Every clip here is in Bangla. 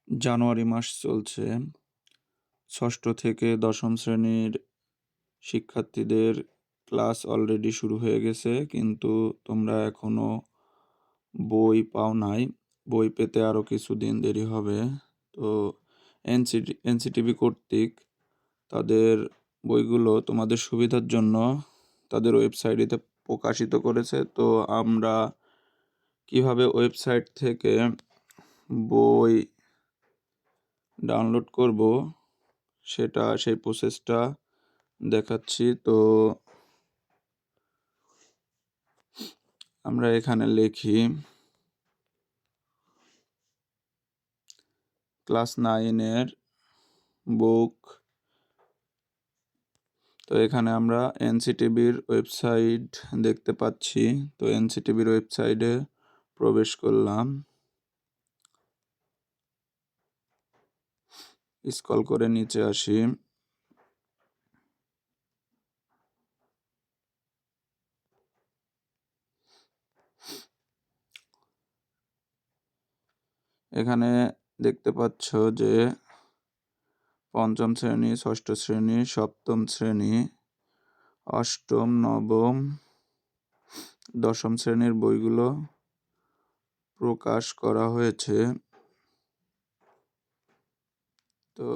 জানুয়ারি মাস চলছে। ষষ্ঠ থেকে দশম শ্রেণীর শিক্ষার্থীদের ক্লাস অলরেডি শুরু হয়ে গেছে, কিন্তু তোমরা এখনো বই পাও নাই। বই পেতে আরও কিছুদিন দেরি হবে। তো এনসিটিভি কর্তৃক তাদের বইগুলো তোমাদের সুবিধার জন্য তাদের ওয়েবসাইটে প্রকাশিত করেছে। তো আমরা কিভাবে ওয়েবসাইট থেকে বই ডাউনলোড করব সেই প্রসেসটা দেখাচ্ছি। তো আমরা এখানে লিখি ক্লাস 9-এর বুক। তো এখানে আমরা এনসিটিভির ওয়েবসাইট দেখতে পাচ্ছি। তো এনসিটিভির ওয়েবসাইটে প্রবেশ করলাম, স্ক্রল করে নিচে আসি। এখানে দেখতে পাচ্ছ যে পঞ্চম শ্রেণী, ষষ্ঠ শ্রেণী, সপ্তম শ্রেণী, অষ্টম, নবম, দশম শ্রেণীর বইগুলো প্রকাশ করা হয়েছে। তো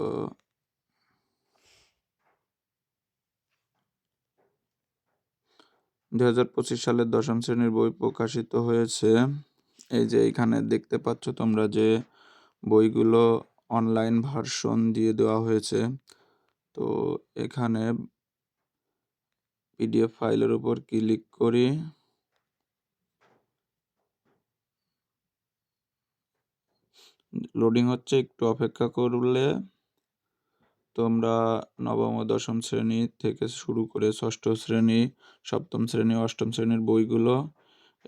2025 সালের দশম শ্রেণীর বই প্রকাশিত হয়েছে। এই যে এখানে দেখতে পাচ্ছ তোমরা যে বইগুলো অনলাইন ভার্সন দিয়ে দেওয়া হয়েছে। তো এখানে পিডিএফ ফাইলের উপর ক্লিক করি। লোডিং হচ্ছে, একটু অপেক্ষা করলে তোমরা নবম ও দশম শ্রেণী থেকে শুরু করে ষষ্ঠ শ্রেণী, সপ্তম শ্রেণী, অষ্টম শ্রেণীর বইগুলো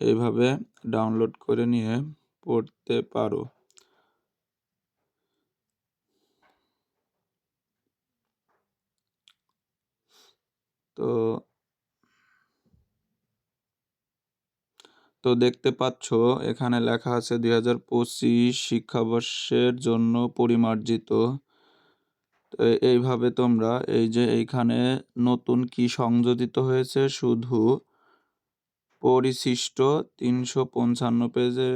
এইভাবে ডাউনলোড করে নিয়ে পড়তে পারো। তো দেখতে পাচ্ছ এখানে লেখা আছে 2025 শিক্ষাবর্ষের জন্য পরিমার্জিত। তো এইভাবে তোমরা এই যে এইখানে নতুন কি সংযোজিত হয়েছে, শুধু পরিশিষ্ট 355 পেজে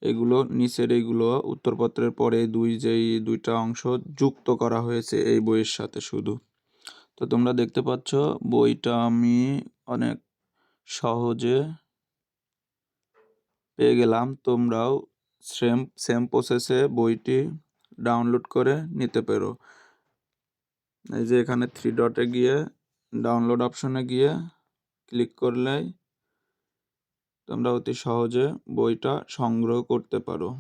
এগুলো নিচের এইগুলো উত্তরপত্রের পরে দুইটা অংশ যুক্ত করা হয়েছে এই বইয়ের সাথে শুধু। তো তোমরা দেখতে পাচ্ছ বইটা আমি অনেক সহজে পেয়ে গেলাম। তোমরাও সেম প্রসেসে বইটি ডাউনলোড করে নিতে পারো। এই যে এখানে 3 ডটে গিয়ে ডাউনলোড অপশনে গিয়ে ক্লিক করলেই তোমরা অতি সহজে বইটা সংগ্রহ করতে পারো।